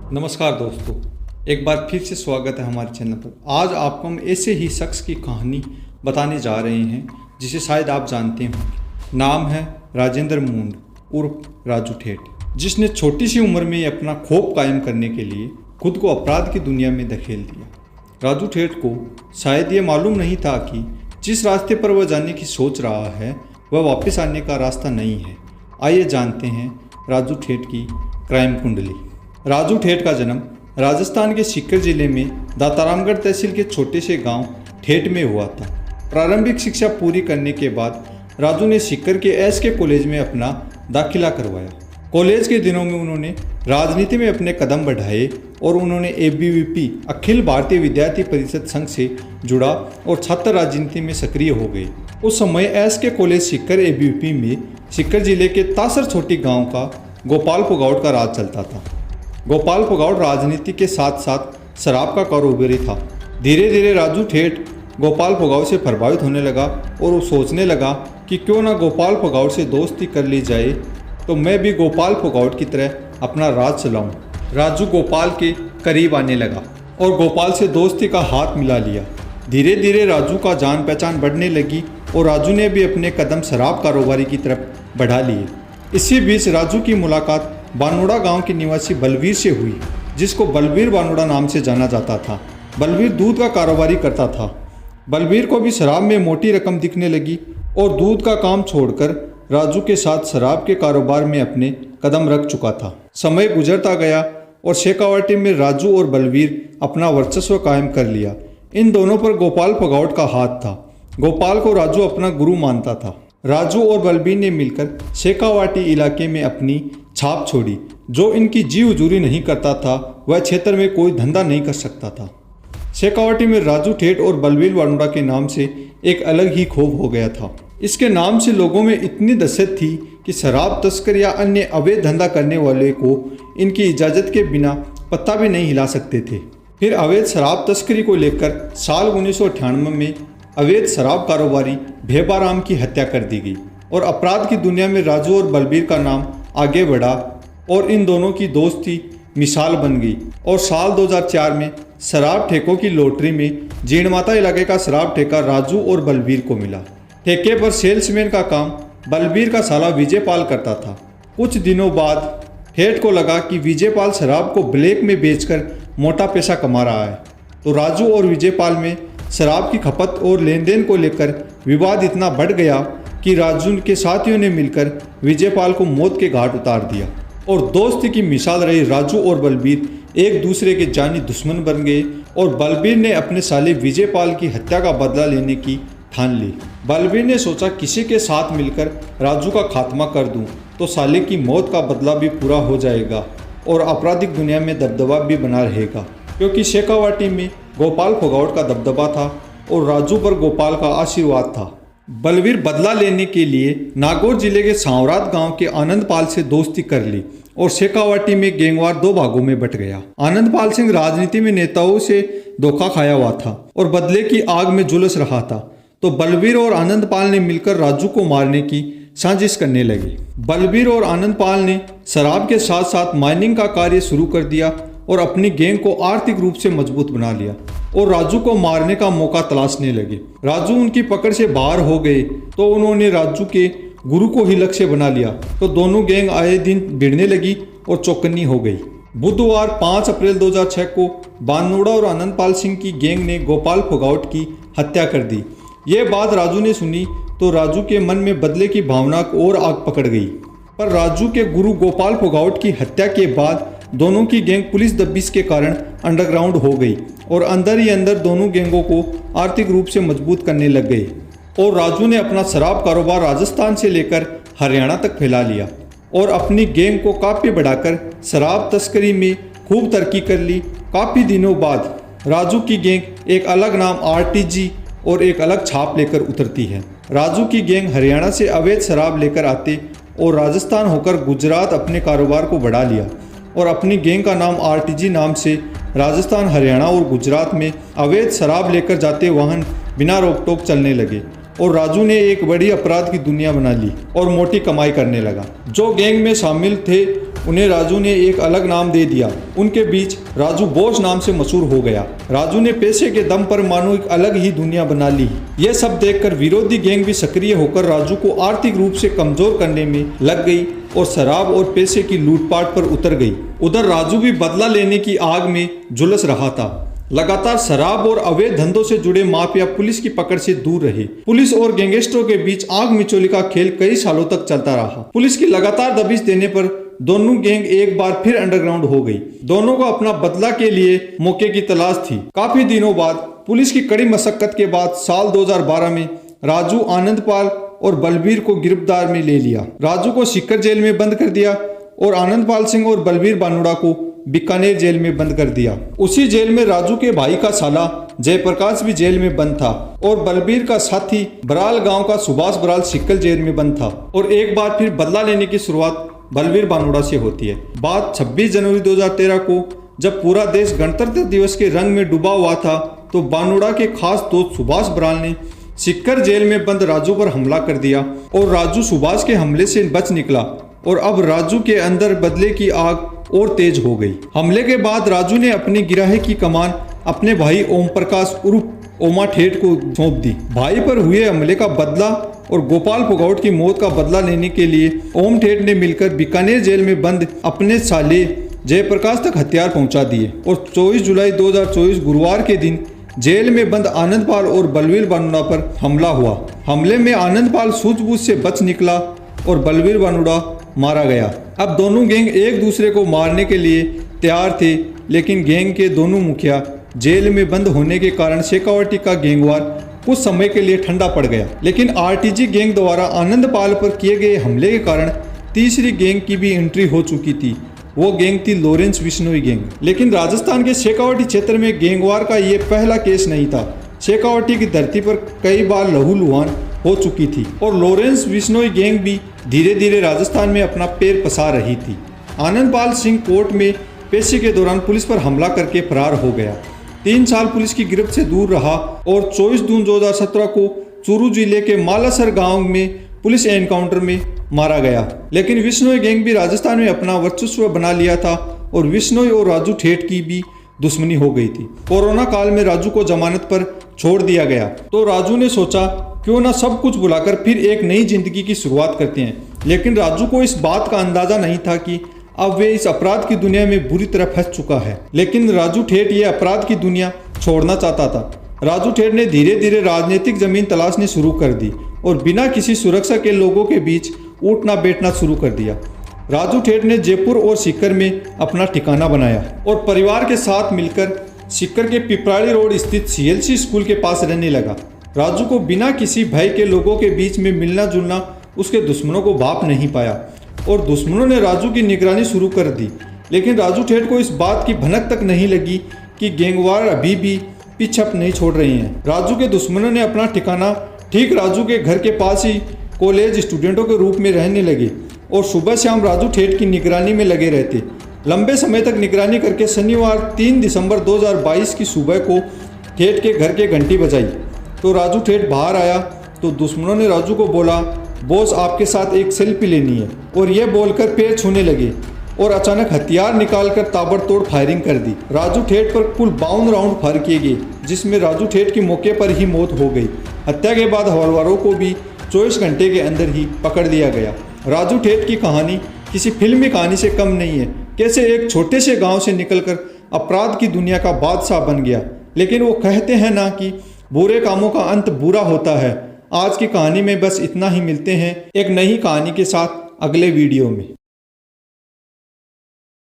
नमस्कार दोस्तों, एक बार फिर से स्वागत है हमारे चैनल पर। आज आपको हम ऐसे ही शख्स की कहानी बताने जा रहे हैं जिसे शायद आप जानते होंगे। नाम है राजेंद्र मूंड उर्फ राजू ठेठ, जिसने छोटी सी उम्र में ही अपना खौफ कायम करने के लिए खुद को अपराध की दुनिया में धकेल दिया। राजू ठेठ को शायद ये मालूम नहीं था कि जिस रास्ते पर वह जाने की सोच रहा है वह वापस आने का रास्ता नहीं है। आइए जानते हैं राजू ठेठ की क्राइम कुंडली। राजू ठेठ का जन्म राजस्थान के सीकर जिले में दातारामगढ़ तहसील के छोटे से गांव ठेठ में हुआ था। प्रारंभिक शिक्षा पूरी करने के बाद राजू ने सीकर के एसके कॉलेज में अपना दाखिला करवाया। कॉलेज के दिनों में उन्होंने राजनीति में अपने कदम बढ़ाए और उन्होंने एबीवीपी अखिल भारतीय विद्यार्थी परिषद संघ से जुड़ा और छात्र राजनीति में सक्रिय हो गए। उस समय एसके कॉलेज सीकर एबीवीपी में सीकर जिले के तासर छोटी गांव का गोपाल फोगावट का राज चलता था। गोपाल फोगावट राजनीति के साथ साथ शराब का कारोबारी था। धीरे धीरे राजू ठेठ गोपाल फोगावट से प्रभावित होने लगा और वो सोचने लगा कि क्यों ना गोपाल फोगावट से दोस्ती कर ली जाए, तो मैं भी गोपाल फोगावट की तरह अपना राज चलाऊं। राजू गोपाल के करीब आने लगा और गोपाल से दोस्ती का हाथ मिला लिया। धीरे धीरे राजू का जान पहचान बढ़ने लगी और राजू ने भी अपने कदम शराब कारोबारी की तरफ बढ़ा लिए। इसी बीच राजू की मुलाकात बानोड़ा गांव के निवासी बलवीर से हुई, जिसको बलवीर बानोड़ा नाम से जाना जाता था। बलवीर दूध का कारोबारी करता था। बलवीर को भी शराब में मोटी रकम दिखने लगी और दूध का काम छोड़कर राजू के साथ शराब के कारोबार में अपने कदम रख चुका था। समय गुजरता गया और शेखावाटी में राजू और बलवीर अपना वर्चस्व कायम कर लिया। इन दोनों पर गोपाल फोगावट का हाथ था। गोपाल को राजू अपना गुरु मानता था। राजू और बलबीर ने मिलकर शेखावाटी इलाके में अपनी छाप छोड़ी। जो इनकी जी हुजूरी नहीं करता था वह क्षेत्र में कोई धंधा नहीं कर सकता था। शेखावाटी में राजू ठेठ और बलबीर बानोड़ा के नाम से एक अलग ही खौफ हो गया था। इसके नाम से लोगों में इतनी दहशत थी कि शराब तस्कर या अन्य अवैध धंधा करने वाले को इनकी इजाज़त के बिना पत्ता भी नहीं हिला सकते थे। फिर अवैध शराब तस्करी को लेकर साल 1998 में अवैध शराब कारोबारी भेबाराम की हत्या कर दी गई और अपराध की दुनिया में राजू और बलबीर का नाम आगे बढ़ा और इन दोनों की दोस्ती मिसाल बन गई। और साल 2004 में शराब ठेकों की लॉटरी में जीणमाता इलाके का शराब ठेका राजू और बलबीर को मिला। ठेके पर सेल्समैन का काम बलबीर का साला विजयपाल करता था। कुछ दिनों बाद ठेठ को लगा कि विजयपाल शराब को ब्लैक में बेचकर मोटा पैसा कमा रहा है, तो राजू और विजयपाल में शराब की खपत और लेन देन को लेकर विवाद इतना बढ़ गया कि राजू के साथियों ने मिलकर विजयपाल को मौत के घाट उतार दिया और दोस्ती की मिसाल रही राजू और बलबीर एक दूसरे के जानी दुश्मन बन गए और बलबीर ने अपने साले विजयपाल की हत्या का बदला लेने की ठान ली। बलबीर ने सोचा किसी के साथ मिलकर राजू का खात्मा कर दूं तो साले की मौत का बदला भी पूरा हो जाएगा और आपराधिक दुनिया में दबदबा भी बना रहेगा, क्योंकि शेखावाटी में गोपाल फोगावट का दबदबा था और राजू पर गोपाल का आशीर्वाद था। बलबीर बदला लेने के लिए नागौर जिले के सांवरात गांव के आनंदपाल से दोस्ती कर ली और शेखावाटी में गैंगवार दो भागों में बट गया। आनंदपाल सिंह राजनीति में नेताओं से धोखा खाया हुआ था और बदले की आग में झुलस रहा था, तो बलबीर और आनंदपाल ने मिलकर राजू को मारने की साजिश करने लगे। बलबीर और आनंदपाल ने शराब के साथ साथ माइनिंग का कार्य शुरू कर दिया और अपनी गैंग को आर्थिक रूप से मजबूत बना लिया और राजू को मारने का मौका तलाशने लगे। राजू उनकी पकड़ से बाहर हो गए तो उन्होंने राजू के गुरु को ही लक्ष्य बना लिया, तो दोनों गैंग आए दिन भिड़ने लगी और चौकन्नी हो गई। बुधवार 5 अप्रैल 2006 को बानोड़ा और आनंदपाल सिंह की गैंग ने गोपाल फोगावट की हत्या कर दी। ये बात राजू ने सुनी तो राजू के मन में बदले की भावना और आग पकड़ गई। पर राजू के गुरु गोपाल फोगावट की हत्या के बाद दोनों की गैंग पुलिस दबिश के कारण अंडरग्राउंड हो गई और अंदर ही अंदर दोनों गैंगों को आर्थिक रूप से मजबूत करने लग गए और राजू ने अपना शराब कारोबार राजस्थान से लेकर हरियाणा तक फैला लिया और अपनी गैंग को काफ़ी बढ़ाकर शराब तस्करी में खूब तरक्की कर ली। काफ़ी दिनों बाद राजू की गैंग एक अलग नाम आरटीजी और एक अलग छाप लेकर उतरती है। राजू की गैंग हरियाणा से अवैध शराब लेकर आते और राजस्थान होकर गुजरात अपने कारोबार को बढ़ा लिया और अपनी गैंग का नाम आरटीजी नाम से राजस्थान, हरियाणा और गुजरात में अवैध शराब लेकर जाते वाहन बिना रोक टोक चलने लगे और राजू ने एक बड़ी अपराध की दुनिया बना ली और मोटी कमाई करने लगा। जो गैंग में शामिल थे उन्हें राजू ने एक अलग नाम दे दिया। उनके बीच राजू बॉस नाम से मशहूर हो गया। राजू ने पैसे के दम पर मानो एक अलग ही दुनिया बना ली। यह सब देखकर विरोधी गैंग भी सक्रिय होकर राजू को आर्थिक रूप से कमजोर करने में लग गई और शराब और पैसे की लूटपाट पर उतर गई। उधर राजू भी बदला लेने की आग में झुलस रहा था। लगातार शराब और अवैध धंधों से जुड़े माफिया पुलिस की पकड़ से दूर रहे। पुलिस और गैंगस्टरों के बीच आग मिचोली का खेल कई सालों तक चलता रहा। पुलिस की लगातार दबिश देने पर दोनों गैंग एक बार फिर अंडरग्राउंड हो गई। दोनों को अपना बदला के लिए मौके की तलाश थी। काफी दिनों बाद पुलिस की कड़ी मशक्कत के बाद साल 2012 में राजू, आनंदपाल और बलबीर को गिरफ्तार में ले लिया। राजू को सीकर जेल में बंद कर दिया और आनंदपाल सिंह और बलबीर बानुड़ा को बीकानेर जेल में बंद कर दिया। उसी जेल में राजू के भाई का साला जयप्रकाश भी जेल में बंद था और बलबीर का साथी बराल गांव का सुभाष बराल सीकर जेल में बंद था। और एक बार फिर बदला लेने की शुरुआत बलबीर बानुड़ा से होती है। बात 26 जनवरी 2013 को, जब पूरा देश गणतंत्र दिवस के रंग में डूबा हुआ था, तो बानुड़ा के खास दोस्त सुभाष बराल ने सीकर जेल में बंद राजू पर हमला कर दिया और राजू सुभाष के हमले से बच निकला और अब राजू के अंदर बदले की आग और तेज हो गई। हमले के बाद राजू ने अपनी गिराहे की कमान अपने भाई ओम प्रकाश उर्फ ओमा ठेठ को सौंप दी। भाई पर हुए हमले का बदला और गोपाल फोगाट की मौत का बदला लेने के लिए ओम ठेठ ने मिलकर बीकानेर जेल में बंद अपने साले जयप्रकाश तक हथियार पहुंचा दिए और 24 जुलाई 2024 गुरुवार के दिन जेल में बंद आनंदपाल और बलबीर बानुड़ा पर हमला हुआ। हमले में आनंदपाल सूझबूझ से बच निकला और बलबीर बानुड़ा मारा गया। अब दोनों गैंग एक दूसरे को मारने के लिए तैयार थे, लेकिन गैंग के दोनों मुखिया जेल में बंद होने के कारण शेखावटी का गैंगवार कुछ समय के लिए ठंडा पड़ गया। लेकिन आरटीजी गैंग द्वारा आनंदपाल पर किए गए हमले के कारण तीसरी गैंग की भी एंट्री हो चुकी थी। वो गैंग थी लॉरेंस बिश्नोई गैंग। लेकिन राजस्थान के शेखावटी क्षेत्र में गैंगवार का ये पहला केस नहीं था। शेखावटी की धरती पर कई बार लहूलुहान हो चुकी थी और लॉरेंस बिश्नोई गैंग भी धीरे धीरे राजस्थान में अपना पैर पसार रही थी। आनंदपाल सिंह कोर्ट में पेशी के दौरान पुलिस पर हमला करके फरार हो गया। 3 साल पुलिस की गिरफ्त से दूर रहा और 24 जून 2017 को चूरू जिले के मालासर गांव में पुलिस एनकाउंटर में मारा गया। लेकिन बिश्नोई गैंग भी राजस्थान में अपना वर्चस्व बना लिया था और बिश्नोई और राजू ठेठ की भी दुश्मनी हो गई थी। कोरोना काल में राजू को जमानत पर छोड़ दिया गया तो राजू ने सोचा क्यों ना सब कुछ भुलाकर फिर एक नई जिंदगी की शुरुआत करते हैं। लेकिन राजू को इस बात का अंदाजा नहीं था कि अब वे इस अपराध की दुनिया में बुरी तरह फंस चुका है। लेकिन राजू ठेठ ये अपराध की दुनिया छोड़ना चाहता था। राजू ठेठ ने धीरे धीरे राजनीतिक जमीन तलाशनी शुरू कर दी और बिना किसी सुरक्षा के लोगों के बीच उठना बैठना शुरू कर दिया। राजू ठेठ ने जयपुर और सीकर में अपना ठिकाना बनाया और परिवार के साथ मिलकर सीकर के पिपराड़ी रोड स्थित CLC स्कूल के पास रहने लगा। राजू को बिना किसी भय के लोगों के बीच में मिलना जुलना उसके दुश्मनों को भाप नहीं पाया और दुश्मनों ने राजू की निगरानी शुरू कर दी। लेकिन राजू ठेठ को इस बात की भनक तक नहीं लगी कि गैंगवार अभी भी पीछा नहीं छोड़ रहे हैं। राजू के दुश्मनों ने अपना ठिकाना ठीक राजू के घर के पास ही कॉलेज स्टूडेंटों के रूप में रहने लगे और सुबह शाम राजू ठेठ की निगरानी में लगे रहते। लंबे समय तक निगरानी करके शनिवार 3 दिसंबर 2022 की सुबह को ठेठ के घर के घंटी बजाई तो राजू ठेठ बाहर आया तो दुश्मनों ने राजू को बोला, बॉस आपके साथ एक सेल्फी लेनी है, और यह बोलकर पैर छूने लगे और अचानक हथियार निकालकर ताबड़तोड़ फायरिंग कर दी। राजू ठेठ पर कुल 52 राउंड फायर किए गए, जिसमें राजू ठेठ की मौके पर ही मौत हो गई। हत्या के बाद हवलदारों को भी 24 घंटे के अंदर ही पकड़ लिया गया। राजू ठेठ की कहानी किसी फिल्मी कहानी से कम नहीं है। कैसे एक छोटे से गांव से निकलकर अपराध की दुनिया का बादशाह बन गया। लेकिन वो कहते हैं ना कि बुरे कामों का अंत बुरा होता है। आज की कहानी में बस इतना ही। मिलते हैं एक नई कहानी के साथ अगले वीडियो में।